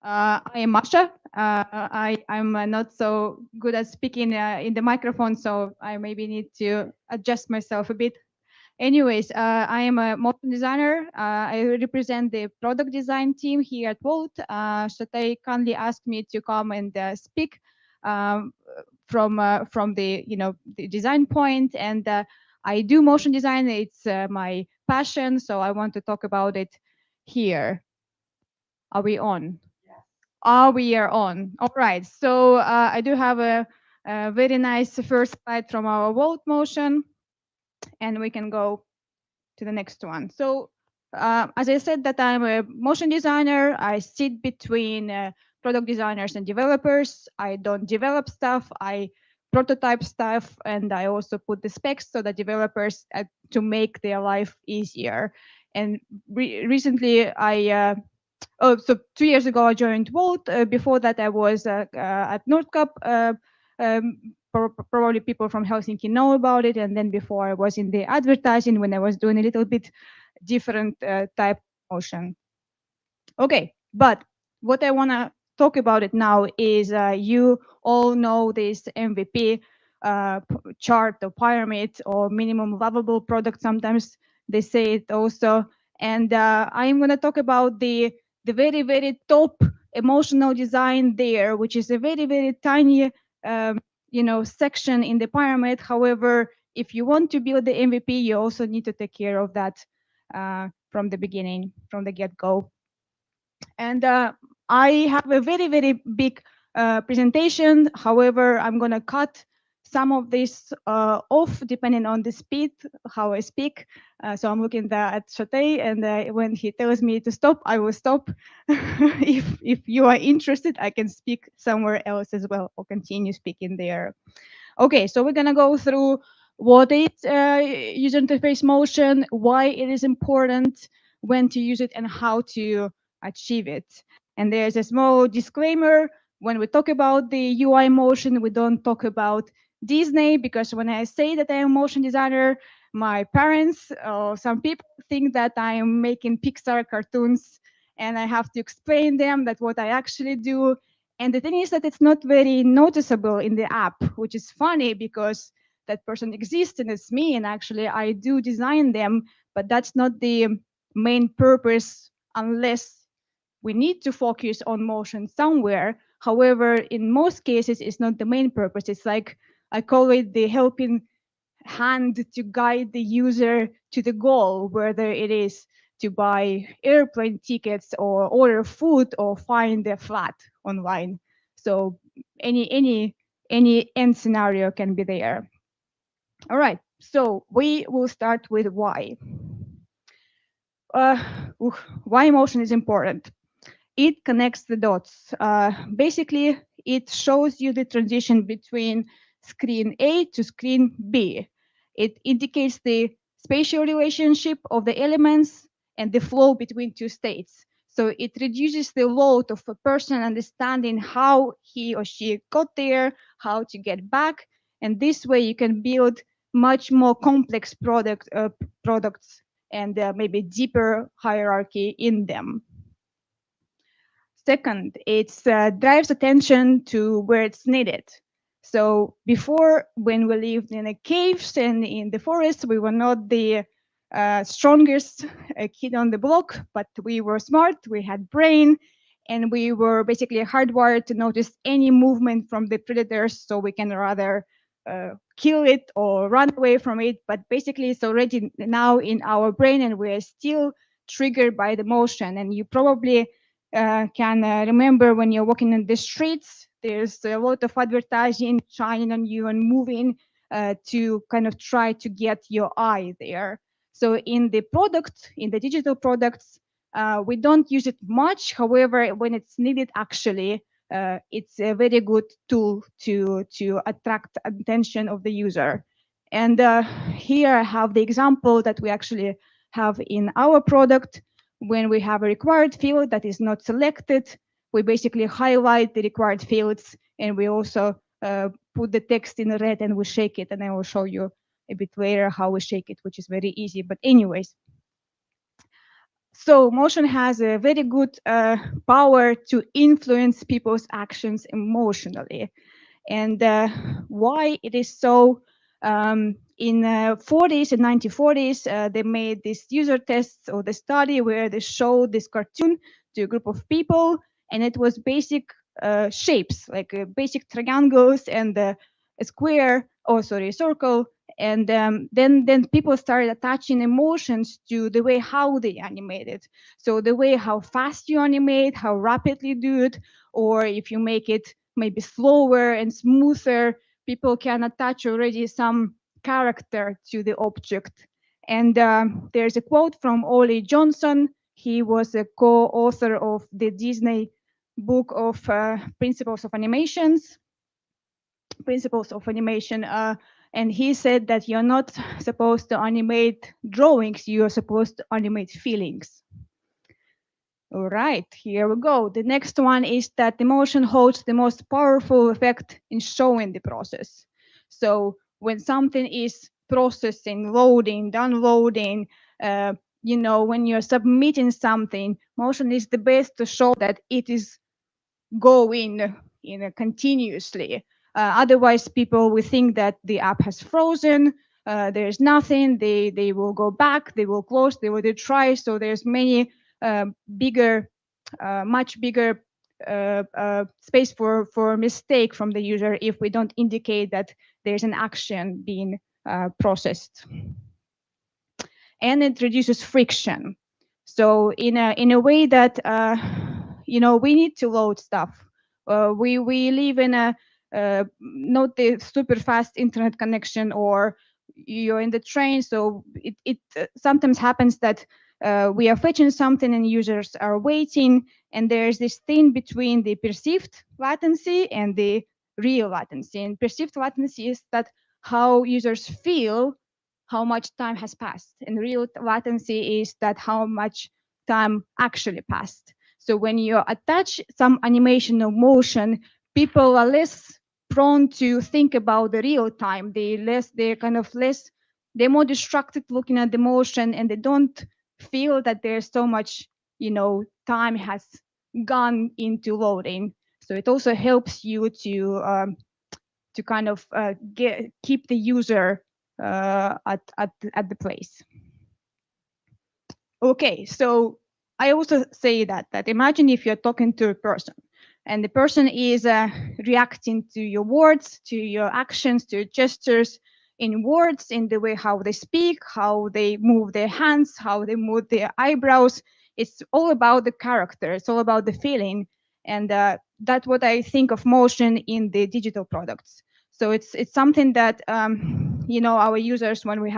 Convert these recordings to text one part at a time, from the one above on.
I am Masha. I'm not so good at speaking in the microphone, so I maybe need to adjust myself a bit. Anyways, I am a motion designer. I represent the product design team here at Wolt. So they kindly asked me to come and speak um, from the the design point, and I do motion design. It's my passion, so I want to talk about it here. Are we on? We are on. All right. So I do have a very nice first slide from our Wolt motion, and we can go to the next one. So as I said that I'm a motion designer, I sit between product designers and developers. I don't develop stuff, I prototype stuff, and I also put the specs so that developers to make their life easier. And recently so 2 years ago I joined Wolt. Before that I was at Nordkapp. Probably people from Helsinki know about it. And then before I was in the advertising when I was doing a little bit different type of motion. Okay, but what I want to talk about it now is you all know this MVP chart or pyramid or minimum lovable product. Sometimes they say it also. And I'm going to talk about the very, very top emotional design there, which is a very, very tiny, section in the pyramid. However, if you want to build the MVP, you also need to take care of that from the beginning, from the get-go. And I have a very, very big presentation. However, I'm going to cut some of this off depending on the speed, how I speak. So I'm looking at Chate, and when he tells me to stop, I will stop. If you are interested, I can speak somewhere else as well or continue speaking there. Okay, so we're going to go through what is user interface motion, why it is important, when to use it, and how to achieve it. And there's a small disclaimer. When we talk about the UI motion, we don't talk about Disney, because when I say that I am a motion designer, my parents or some people think that I am making Pixar cartoons, and I have to explain them that what I actually do. And the thing is that it's not very noticeable in the app, which is funny because that person exists and it's me, and actually I do design them, but that's not the main purpose unless we need to focus on motion somewhere. However, in most cases, it's not the main purpose. It's like, I call it the helping hand to guide the user to the goal, whether it is to buy airplane tickets or order food or find a flat online. So any end scenario can be there. All right, so we will start with why. Uh, why motion is important. It connects the dots. Basically, it shows you the transition between screen A to screen B. It indicates the spatial relationship of the elements and the flow between two states. So it reduces the load of a person understanding how he or she got there, how to get back, and this way you can build much more complex products and maybe deeper hierarchy in them. Second, it drives attention to where it's needed. So before, when we lived in the caves and in the forest, we were not the strongest kid on the block, but we were smart, we had brain, and we were basically hardwired to notice any movement from the predators, so we can rather kill it or run away from it. But basically, it's already now in our brain, and we are still triggered by the motion. And you probably can remember when you're walking in the streets, there's a lot of advertising shining on you and moving to kind of try to get your eye there. So in the product, in the digital products, we don't use it much. However, when it's needed, actually, it's a very good tool to attract attention of the user. And here I have the example that we actually have in our product. When we have a required field that is not selected, we basically highlight the required fields, and we also put the text in red and we shake it, and I will show you a bit later how we shake it, which is very easy. But anyways, So motion has a very good power to influence people's actions emotionally. And why it is so, in 40s and 1940s, they made this user tests or the study where they showed this cartoon to a group of people, and it was basic shapes, like basic triangles and a square, oh sorry, a circle, and then people started attaching emotions to the way how they animate it. So the way how fast you animate, how rapidly you do it, or if you make it maybe slower and smoother, people can attach already some character to the object. And there's a quote from Ollie Johnson. He was a co-author of the Disney book of principles of animation, and he said that you're not supposed to animate drawings, you're supposed to animate feelings. All right, here we go. The next one is that the motion holds the most powerful effect in showing the process. So when something is processing, loading, downloading, when you're submitting something, motion is the best to show that it is going continuously. Otherwise, people will think that the app has frozen. There's nothing. They will go back. They will close. They will try. So there's many much bigger space for mistake from the user if we don't indicate that there's an action being processed. And it reduces friction. So in a way that we need to load stuff. We live in a not the super fast internet connection, or you're in the train. So it sometimes happens that we are fetching something and users are waiting, and there's this thing between the perceived latency and the real latency. And perceived latency is that how users feel how much time has passed, and real latency is that how much time actually passed. So when you attach some animation or motion, people are less prone to think about the real time. They're more distracted looking at the motion, and they don't feel that there's so much, time has gone into loading. So it also helps you to kind of keep the user at the place. Okay, so I also say that imagine if you're talking to a person, and the person is reacting to your words, to your actions, to your gestures, in words, in the way how they speak, how they move their hands, how they move their eyebrows. It's all about the character. It's all about the feeling, and that's what I think of motion in the digital products. So it's something that our users, when we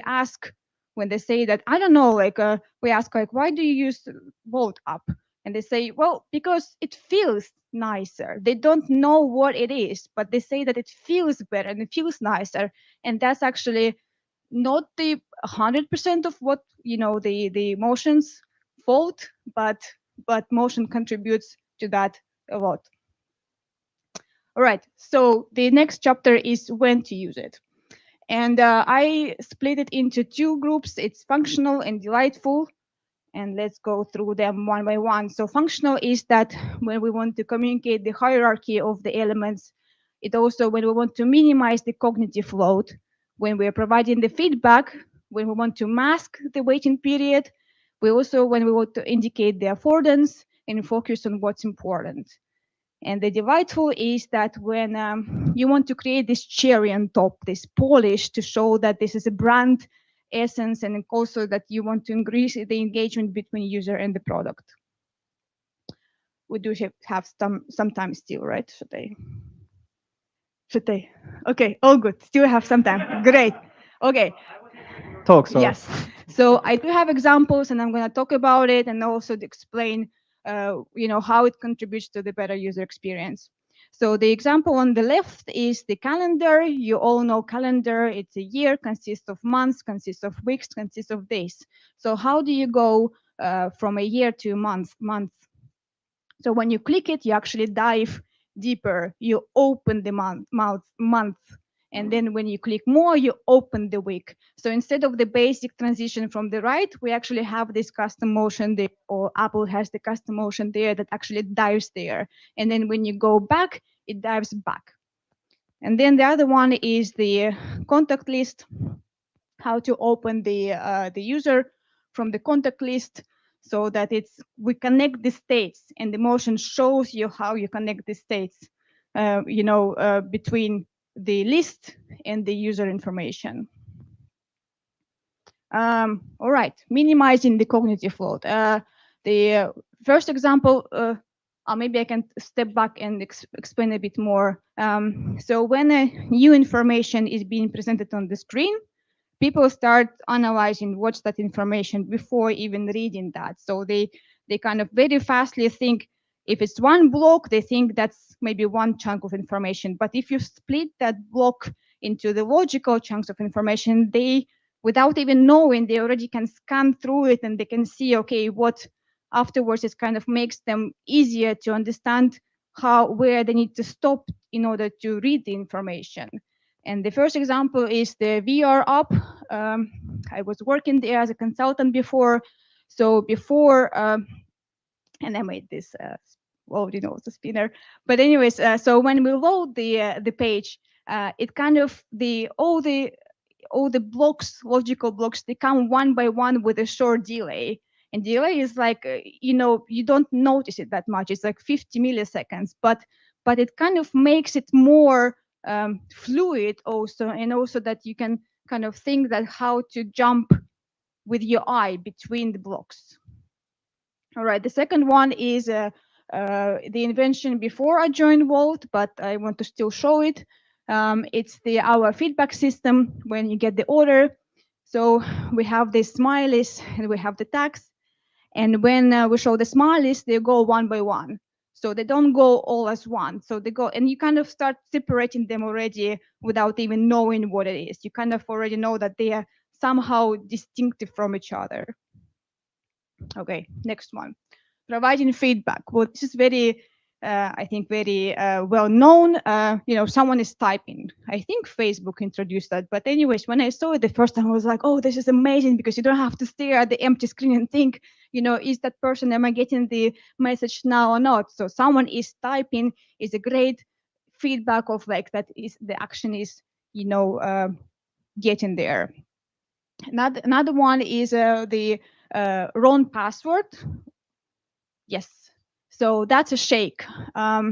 ask, when they say that, I don't know, like we ask, like, why do you use Wolt app? And they say, well, because it feels nicer. They don't know what it is, but they say that it feels better and it feels nicer. And that's actually not the 100% of what the motion's fault, but motion contributes to that a lot. All right, so the next chapter is when to use it. And I split it into two groups. It's functional and delightful. And let's go through them one by one. So functional is that when we want to communicate the hierarchy of the elements. It also when we want to minimize the cognitive load, when we're providing the feedback, when we want to mask the waiting period. We also, when we want to indicate the affordance and focus on what's important. And the delightful is that when you want to create this cherry on top, this polish to show that this is a brand essence, and also that you want to increase the engagement between user and the product. We do have some time still, right? Should I? Okay, all good. Still have some time. Great. Okay. Talk, so. Yes. So I do have examples, and I'm going to talk about it and also explain, how it contributes to the better user experience. So the example on the left is the calendar. You all know calendar. It's a year, consists of months, consists of weeks, consists of days. So how do you go from a year to a month? So when you click it, you actually dive deeper. You open the month, And then when you click more, you open the wig. So instead of the basic transition from the right, we actually have this custom motion there, or Apple has the custom motion there that actually dives there. And then when you go back, it dives back. And then the other one is the contact list, how to open the user from the contact list so that we connect the states, and the motion shows you how you connect the states, between the list and the user information. All right, minimizing the cognitive load. The first example, maybe I can step back and explain a bit more. So when a new information is being presented on the screen, people start analyzing what's that information before even reading that. So they kind of very fastly think, if it's one block, they think that's maybe one chunk of information. But if you split that block into the logical chunks of information, they, without even knowing, they already can scan through it, and they can see, okay, what afterwards it kind of makes them easier to understand where they need to stop in order to read the information. And the first example is the VR app. I was working there as a consultant before. So before, and I made this, the spinner. But anyways, so when we load the page, it kind of all the blocks, logical blocks, they come one by one with a short delay. And delay is like, you don't notice it that much. It's like 50 milliseconds, but it kind of makes it more fluid also, and also that you can kind of think that how to jump with your eye between the blocks. All right, the second one is the invention before I joined Wolt, but I want to still show it. It's our feedback system when you get the order. So we have the smileys and we have the tags. And when we show the smileys, they go one by one. So they don't go all as one. So they go, and you kind of start separating them already without even knowing what it is. You kind of already know that they are somehow distinctive from each other. Okay, next one. Providing feedback. Well, this is very, I think, very well known. Someone is typing. I think Facebook introduced that. But anyways, when I saw it the first time, I was like, oh, this is amazing, because you don't have to stare at the empty screen and think, is that person, am I getting the message now or not? So someone is typing is a great feedback of like that is the action is, getting there. Another one is the wrong password. Yes. So that's a shake. I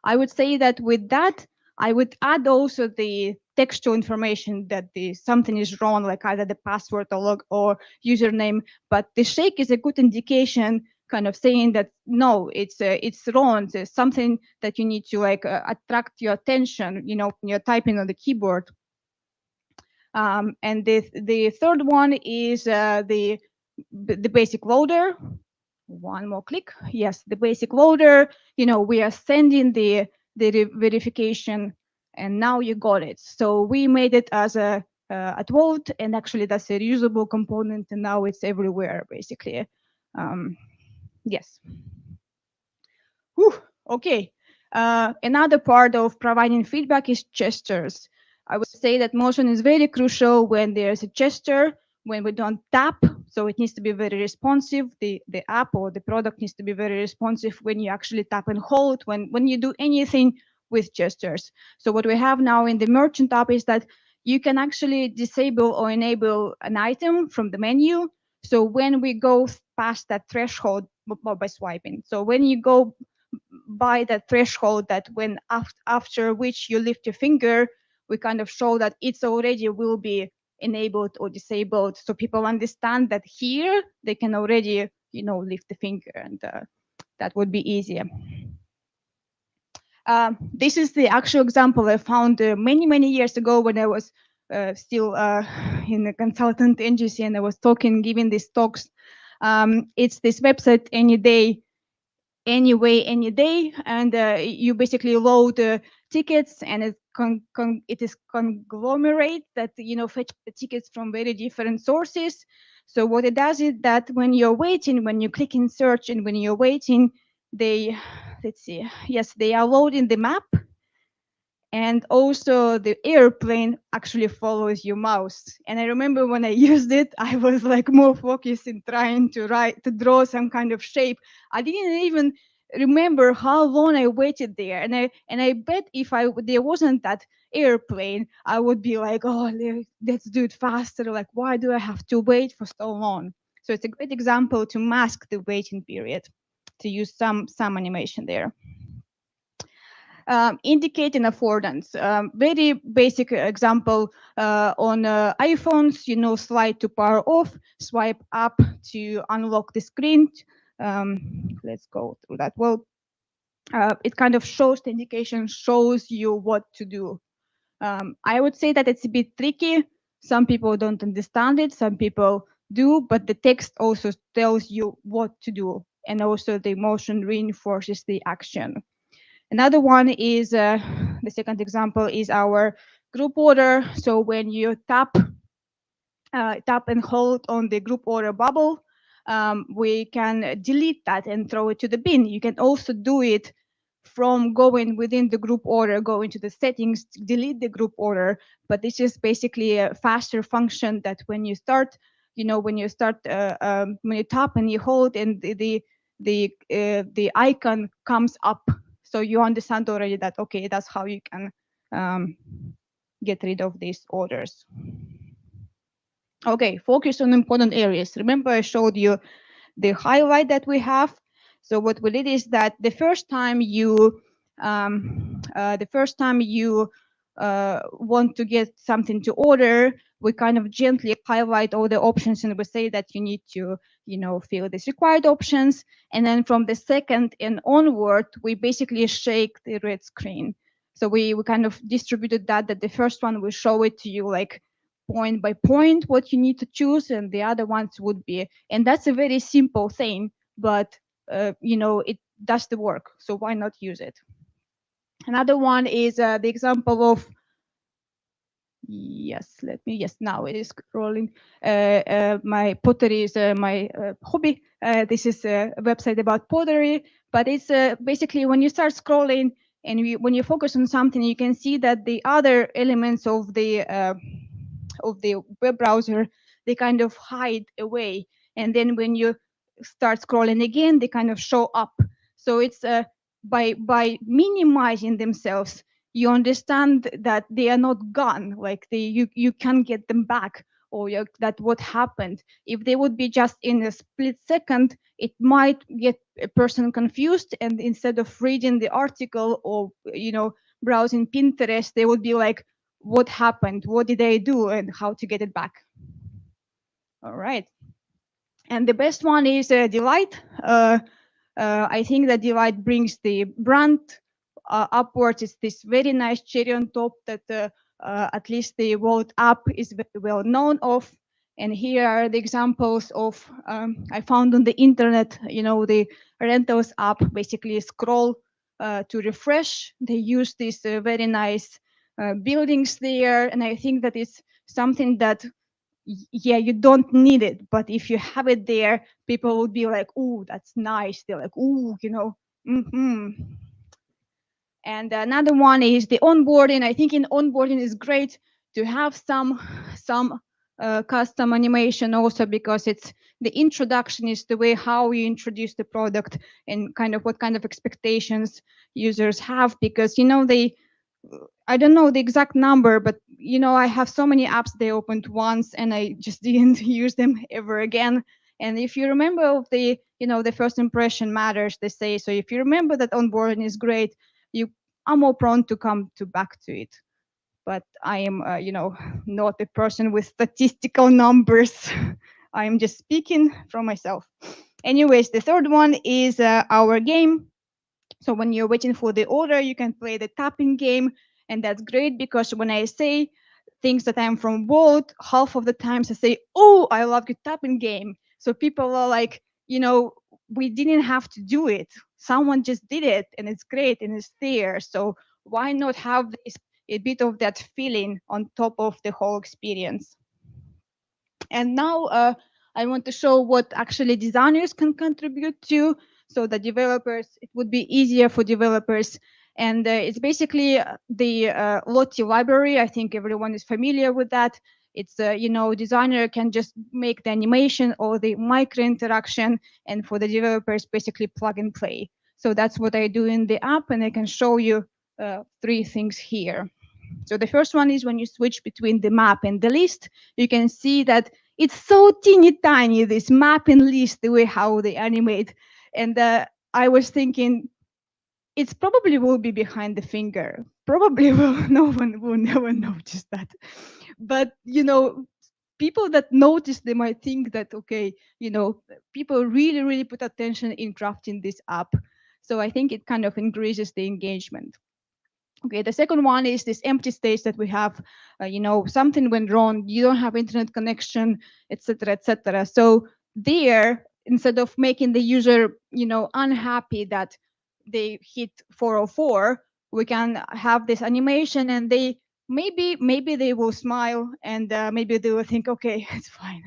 would say that with that, I would add also the textual information that something is wrong, like either the password or username. But the shake is a good indication, kind of saying that no, it's wrong. It's something that you need to attract your attention. When you're typing on the keyboard. And the third one is the basic loader. One more click. Yes, the basic loader. We are sending the verification, and now you got it. So we made it as a at Wolt, and actually that's a reusable component, and now it's everywhere basically. Yes. Whew, okay. Another part of providing feedback is gestures. I would say that motion is very crucial when there's a gesture, when we don't tap. So it needs to be very responsive. The app or the product needs to be very responsive when you actually tap and hold, when you do anything with gestures. So what we have now in the merchant app is that you can actually disable or enable an item from the menu. So when we go past that threshold by swiping. So when you go by that threshold, that when after which you lift your finger, we kind of show that it's already will be enabled or disabled, so people understand that here they can already lift the finger, and that would be easier. This is the actual example I found many years ago when I was still in a consultant agency, and I was giving these talks. It's this website Any Day, Anyway, Any Day, and you basically load tickets, and it is conglomerate that fetch the tickets from very different sources. So what it does is that when you're waiting, when you click in search, and when you're waiting, they are loading the map, And also the airplane actually follows your mouse. And I remember when I used it, I was like more focused in trying to draw some kind of shape. I didn't even remember how long I waited there. And I bet if there wasn't that airplane, I would be like, oh, let's do it faster. Like, why do I have to wait for so long? So it's a great example to mask the waiting period, to use some animation there. Indicating affordance. Very basic example on iPhones, slide to power off, swipe up to unlock the screen. Let's go through that. Well, it kind of shows the indication, shows you what to do. I would say that it's a bit tricky. Some people don't understand it, some people do, but the text also tells you what to do. And also the motion reinforces the action. Another one is, the second example is our group order. So when you tap and hold on the group order bubble, we can delete that and throw it to the bin. You can also do it from going within the group order, go into the settings, delete the group order. But this is basically a faster function that when you start, when you tap and you hold, and the icon comes up, so you understand already that, okay, that's how you can get rid of these orders. Okay, focus on important areas. Remember, I showed you the highlight that we have. So what we did is that the first time you want to get something to order, we kind of gently highlight all the options, and we say that you need to, fill these required options. And then from the second and onward, we basically shake the red screen. So we kind of distributed that the first one will show it to you like point by point what you need to choose, and the other ones would be, and that's a very simple thing, but it does the work, so why not use it? Another one is the example of, now it is scrolling. My pottery is my hobby. This is a website about pottery, but it's basically when you start scrolling and when you focus on something, you can see that the other elements of the web browser, they kind of hide away, and then when you start scrolling again, they kind of show up. So it's by minimizing themselves, you understand that they are not gone, like you can get them back, or that what happened. If they would be just in a split second, it might get a person confused, and instead of reading the article or browsing Pinterest, they would be like, what happened, what did I do, and how to get it back. All right. And the best one is Delight. I think that Delight brings the brand upwards. It's this very nice cherry on top that at least the Wolt app is very well known of. And here are the examples of I found on the internet, the rentals app basically scroll to refresh. They use these very nice buildings there. And I think that it's something that, yeah, you don't need it, but if you have it there, people would be like, "Ooh, that's nice." They're like, "Ooh, And another one is the onboarding. I think in onboarding is great to have some custom animation also, because it's the introduction is the way how you introduce the product and kind of what kind of expectations users have, because they, I don't know the exact number, but I have so many apps they opened once and I just didn't use them ever again. And if you remember the first impression matters, they say. So if you remember that onboarding is great, you are more prone to come back to it. But I am, not a person with statistical numbers. I am just speaking from myself. Anyways, the third one is our game. So when you're waiting for the order, you can play the tapping game. And that's great, because when I say things that I'm from Wolt, half of the times I say, "Oh, I love your tapping game." So people are like, we didn't have to do it. Someone just did it, and it's great, and it's there. So why not have a bit of that feeling on top of the whole experience? And now I want to show what actually designers can contribute to, so that developers, it would be easier for developers And it's basically the Lottie library. I think everyone is familiar with that. It's designer can just make the animation or the micro interaction, and for the developers, basically plug and play. So that's what I do in the app, and I can show you 3 things here. So the first one is when you switch between the map and the list, you can see that it's so teeny tiny, this map and list, the way how they animate. And I was thinking, it's probably will be behind the finger. Probably no one will never notice that. But, people that notice, they might think that, okay, people really, really put attention in crafting this app. So I think it kind of increases the engagement. Okay, the second one is this empty space that we have. Something went wrong, you don't have internet connection, etc., etc. So there, instead of making the user, unhappy that they hit 404, we can have this animation, and they maybe they will smile, and maybe they will think, okay, it's fine.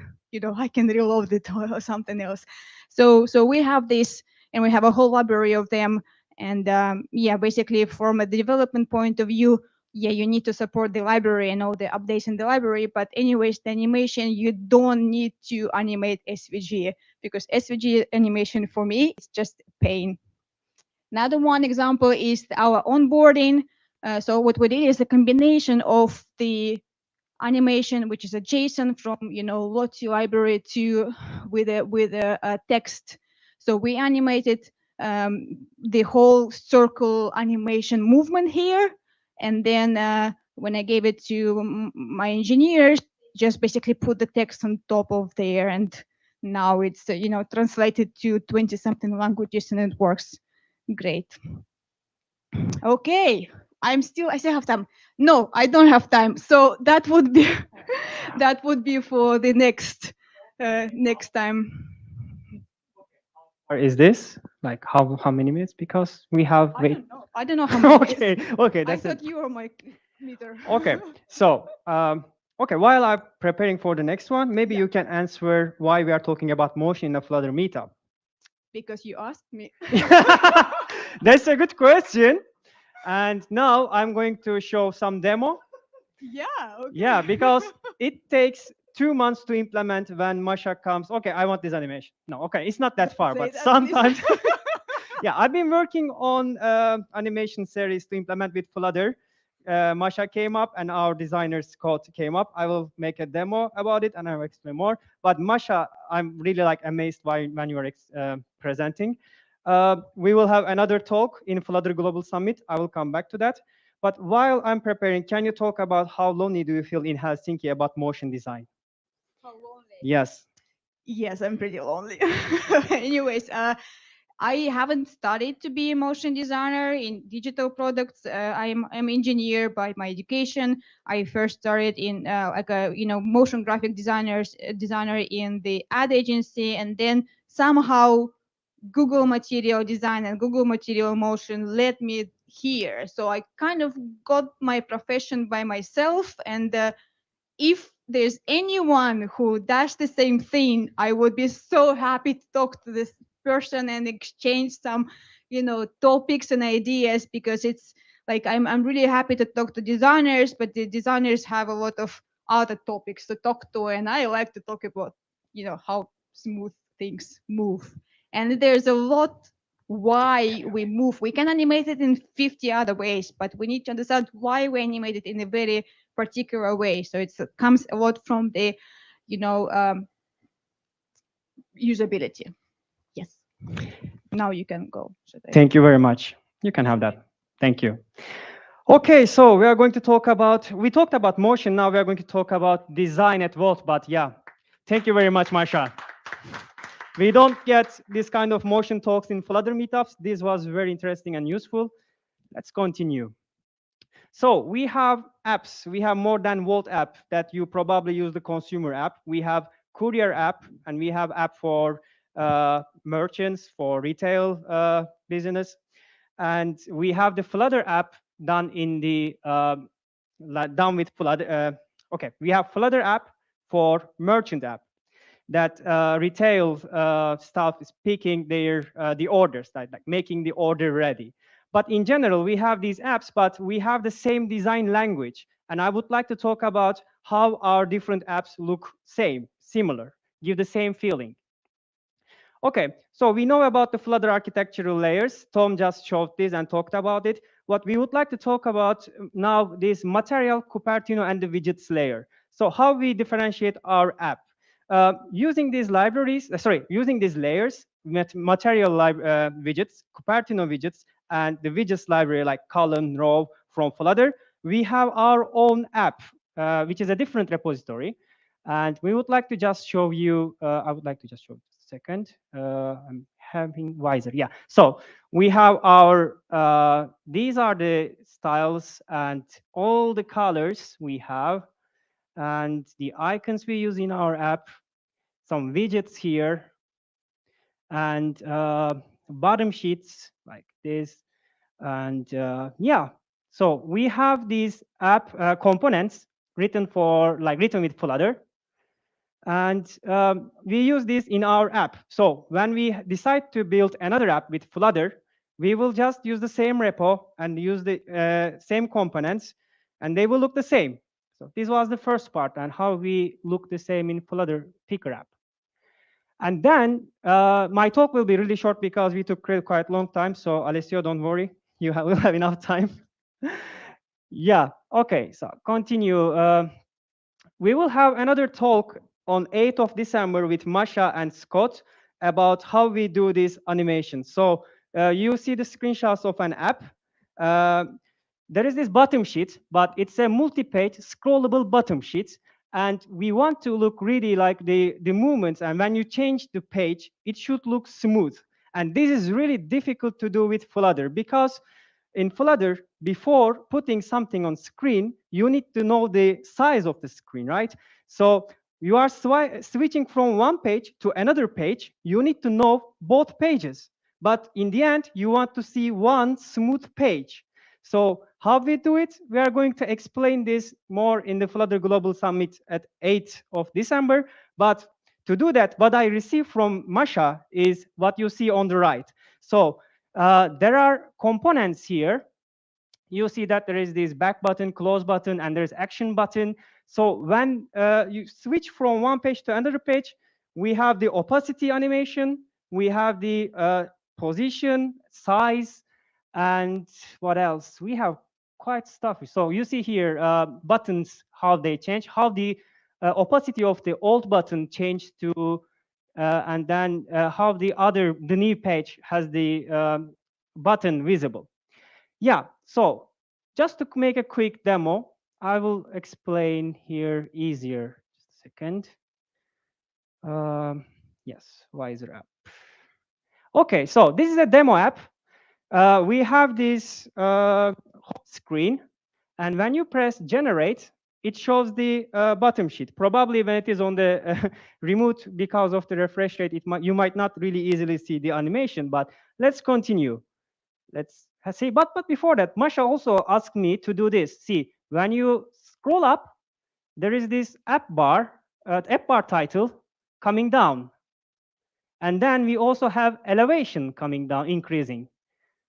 I can reload it or something else. So we have this, and we have a whole library of them. And yeah, basically from a development point of view, yeah, you need to support the library and all the updates in the library. But anyways, the animation, you don't need to animate SVG, because SVG animation for me is just pain. Another one example is our onboarding. So what we did is a combination of the animation, which is a JSON from Lottie library to with a text. So we animated the whole circle animation movement here, and then when I gave it to my engineers, just basically put the text on top of there, and now it's translated to 20-something languages, and it works great. Okay, I still have time. No, I don't have time. So that would be that would be for the next time. Or is this like how many minutes? Because we have wait. I don't know how many. Okay, okay, I that's it. thought you were my meter. Okay, so okay, while I'm preparing for the next one, maybe Yeah. you can answer why we are talking about motion in a Flutter meetup. Because you asked me. That's a good question. And now I'm going to show some demo. Yeah. Okay. Yeah, because it takes 2 months to implement when Masha comes. Okay, I want this animation. No, okay, it's not that far, Say but that, sometimes. please. Yeah, I've been working on animation series to implement with Flutter. Masha came up and our designer's code came up. I will make a demo about it and I will explain more. But Masha, I'm really like amazed when you are presenting. We will have another talk in Flutter Global Summit. I will come back to that. But while I'm preparing, can you talk about how lonely do you feel in Helsinki about motion design? How lonely? Yes. Yes, I'm pretty lonely. Anyways, I haven't studied to be a motion designer in digital products. I'm engineer by my education. I first started in like a motion graphic designer in the ad agency, and then somehow Google Material Design and Google Material Motion led me here. So I kind of got my profession by myself, and if there's anyone who does the same thing, I would be so happy to talk to this person and exchange some, topics and ideas, because it's like I'm really happy to talk to designers, but the designers have a lot of other topics to talk to, and I like to talk about, how smooth things move. And there's a lot why we move. We can animate it in 50 other ways, but we need to understand why we animate it in a very particular way. So it comes a lot from the, you know, um, usability. Yes. Now you can go. Thank you very much. You can have that. Thank you. Okay, so we are going to talk about, we talked about motion, now we are going to talk about design at Wolt, but yeah. Thank you very much, Marsha. We don't get this kind of motion talks in Flutter meetups. This was very interesting and useful. Let's continue. So we have apps. We have more than Wolt app that you probably use the consumer app. We have courier app, and we have app for merchants, for retail business. And we have the Flutter app done in the done with Flutter. Okay, we have Flutter app for merchant app that retail staff is picking their the orders, like making the order ready. But in general, we have these apps, but we have the same design language. And I would like to talk about how our different apps look similar, give the same feeling. Okay, so we know about the Flutter architectural layers. Tom just showed this and talked about it. What we would like to talk about now is material, Cupertino, and the widgets layer. So how we differentiate our app. Using these libraries, using these layers, material widgets, Cupertino widgets, and the widgets library like column, row from Flutter, we have our own app, which is a different repository. And we would like to just show you, I would like to just show you a second. I'm having wiser, yeah. So we have our, these are the styles and all the colors we have and the icons we use in our app, some widgets here, and bottom sheets like this. And yeah, so we have these app components written with Flutter. And we use this in our app. So when we decide to build another app with Flutter, we will just use the same repo and use the same components, and they will look the same. So this was the first part and how we look the same in Flutter Picker app. And then my talk will be really short because we took quite a long time. So Alessio, don't worry, will have enough time. Yeah, okay, so continue. We will have another talk on 8th of December with Masha and Scott about how we do this animation. So you see the screenshots of an app. There is this bottom sheet, but it's a multi-page scrollable bottom sheet. And we want to look really like the movements. And when you change the page, it should look smooth. And this is really difficult to do with Flutter because in Flutter, before putting something on screen, you need to know the size of the screen, right? So you are switching from one page to another page. You need to know both pages. But in the end, you want to see one smooth page. So how we do it, we are going to explain this more in the Flutter Global Summit at 8th of December. But to do that, what I received from Masha is what you see on the right. So there are components here. You see that there is this back button, close button, and there's action button. So when you switch from one page to another page, we have the opacity animation, we have the position, size, and what else? We have quite stuff. So you see here buttons, how they change, how the opacity of the old button changed to, and then how the new page has the button visible. Yeah, so just to make a quick demo, I will explain here easier. Just a second. Yes, Wiser app. Okay, so this is a demo app. We have this home screen, and when you press generate, it shows the bottom sheet. Probably when it is on the remote, because of the refresh rate, you might not really easily see the animation, but let's continue. Let's see, but before that, Masha also asked me to do this. See, when you scroll up, there is this app bar title coming down. And then we also have elevation coming down, increasing.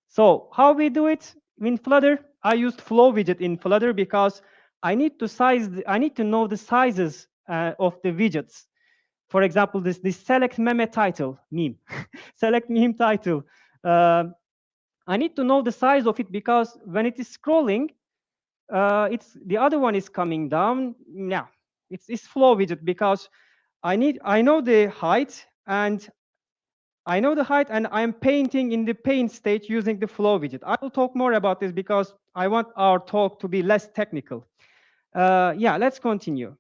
So how we do it in Flutter? I used flow widget in Flutter because I need to know the sizes of the widgets. For example, this select meme title, meme, select meme title. I need to know the size of it because when it is scrolling, the other one is coming down. Yeah, it's flow widget because I know the height and I'm painting in the paint stage using the flow widget. I will talk more about this because I want our talk to be less technical. Yeah, let's continue.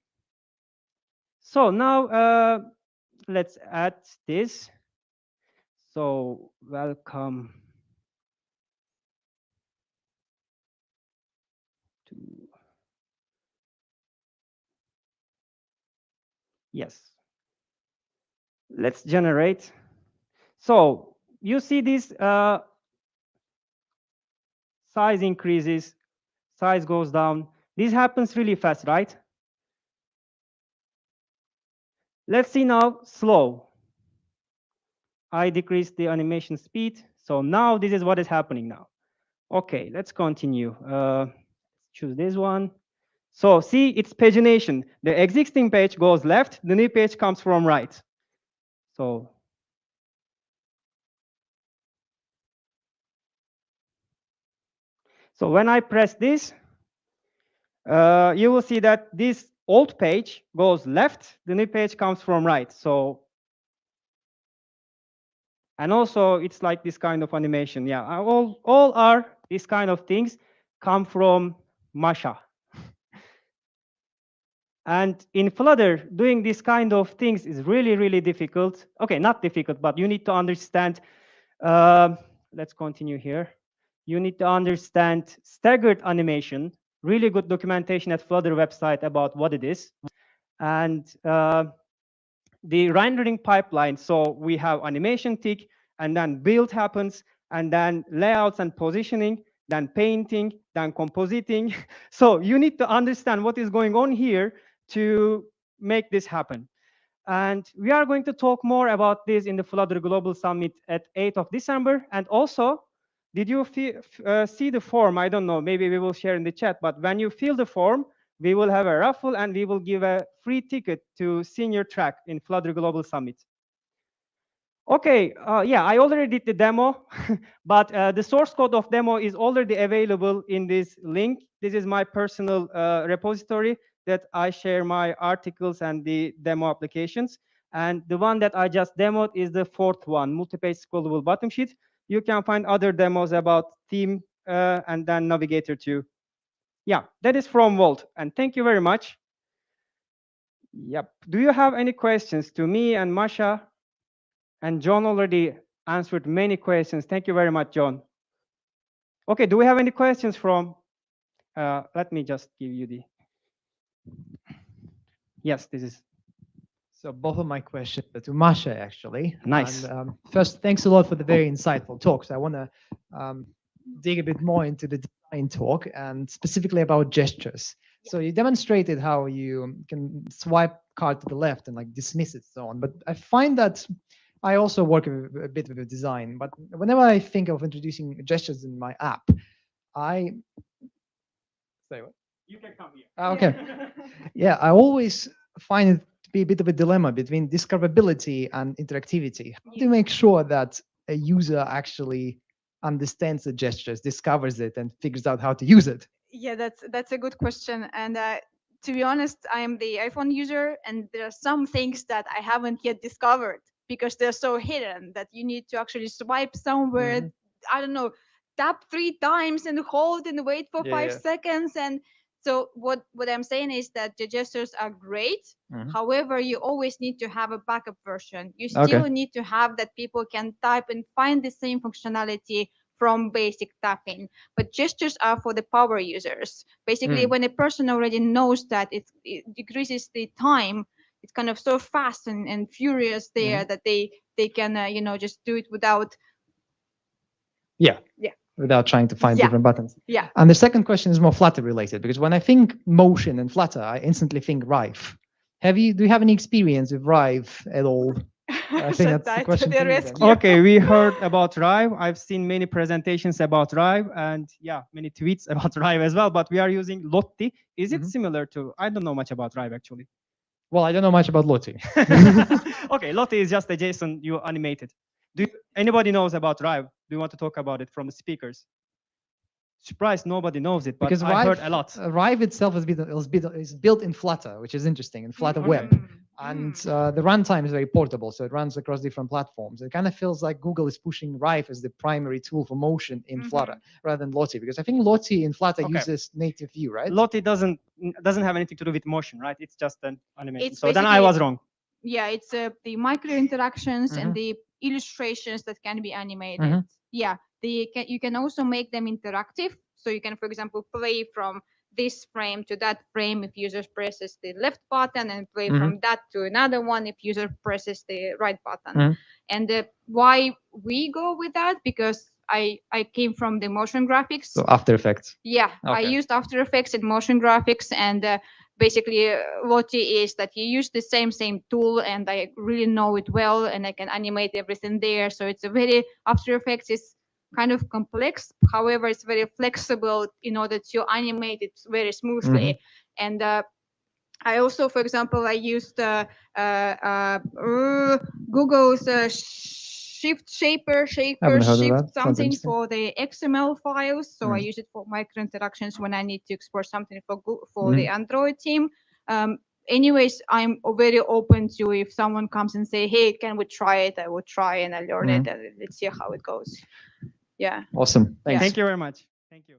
So now let's add this. So welcome to, yes. Let's generate. So you see this size increases, size goes down. This happens really fast, right? Let's see now slow. I decrease the animation speed. So now this is what is happening now. Okay, let's continue. Choose this one. So see, it's pagination. The existing page goes left, the new page comes from right. So when I press this, you will see that this old page goes left, the new page comes from right. So, and also it's like this kind of animation. Yeah, all are these kind of things come from Masha. And in Flutter, doing this kind of things is really, really difficult. Okay, not difficult, but you need to understand. Let's continue here. You need to understand staggered animation, really good documentation at Flutter website about what it is. And the rendering pipeline. So we have animation tick, and then build happens, and then layouts and positioning, then painting, then compositing. So you need to understand what is going on here to make this happen. And we are going to talk more about this in the Flutter Global Summit at 8th of December. And also, did you see the form? I don't know, maybe we will share in the chat, but when you fill the form, we will have a raffle and we will give a free ticket to senior track in Flutter Global Summit. Okay, yeah, I already did the demo, but the source code of demo is already available in this link. This is my personal repository that I share my articles and the demo applications. And the one that I just demoed is the fourth one, multi-page scrollable bottom sheet. You can find other demos about theme and then navigator too. Yeah, that is from Wolt. And thank you very much. Yep. Do you have any questions to me and Masha? And John already answered many questions. Thank you very much, John. Okay, do we have any questions from? Let me just give you the. Yes, this is. So both of my questions are to Masha, actually. Nice. And, first, thanks a lot for the very insightful talks. I want to dig a bit more into the design talk and specifically about gestures. So you demonstrated how you can swipe card to the left and like dismiss it, so on. But I find that I also work a bit with design. But whenever I think of introducing gestures in my app, I say what? You can come here. Okay. Yeah, I always find it to be a bit of a dilemma between discoverability and interactivity. How do you make sure that a user actually understands the gestures, discovers it, and figures out how to use it? Yeah, that's a good question. And to be honest, I am the iPhone user, and there are some things that I haven't yet discovered because they're so hidden that you need to actually swipe somewhere. Mhm. I don't know, tap 3 times and hold and wait for Yeah, 5 seconds. And so what I'm saying is that the gestures are great. Mhm. However, you always need to have a backup version. You Okay. still need to have that people can type and find the same functionality from basic tapping, but gestures are for the power users. Basically, when a person already knows that it decreases the time, it's kind of so fast and furious there that they can just do it without. Yeah. Yeah. Without trying to find Yeah. different buttons. Yeah. And the second question is more Flutter related, because when I think motion and Flutter, I instantly think Rive. Do you have any experience with Rive at all? I think that's the question the for you then. rescue. Okay, we heard about Rive. I've seen many presentations about Rive and yeah, many tweets about Rive as well, but we are using Lotti. Is it Mhm. similar to, I don't know much about Rive actually. Well, I don't know much about Lottie. Okay, Lotti is just a JSON you animated. Anybody knows about Rive? Do you want to talk about it from the speakers? Surprised nobody knows it, but Because I heard a lot. Rive itself is built in Flutter, which is interesting, in Flutter Web. Mm. And the runtime is very portable, so it runs across different platforms. It kind of feels like Google is pushing Rive as the primary tool for motion in Flutter rather than Lottie, because I think Lottie in Flutter Okay. uses native view, right? Lotti doesn't have anything to do with motion, right? It's just an animation. It's So then I basically- was wrong. Yeah, it's the micro interactions Mhm. and the illustrations that can be animated. Mhm. Yeah, you can also make them interactive. So you can, for example, play from this frame to that frame if user presses the left button, and play from that to another one if user presses the right button. Mhm. And why we go with that, because I came from the motion graphics. So After Effects. Yeah, I Okay. used After Effects and motion graphics, and basically what it is that you use the same tool, and I really know it well, and I can animate everything there. So it's a very After Effects is kind of complex. However, it's very flexible in order to animate it very smoothly. And I also, for example, I used Google's Shaper Haven't heard of Shift that. Sounds something interesting. for the XML files. So I Mm. use it for micro interactions when I need to export something for the Android team. Anyways, I'm very open to if someone comes and say, hey, can we try it? I will try and I learn it and let's see how it goes. Yeah. Awesome. Thanks. Thank you very much. Thank you.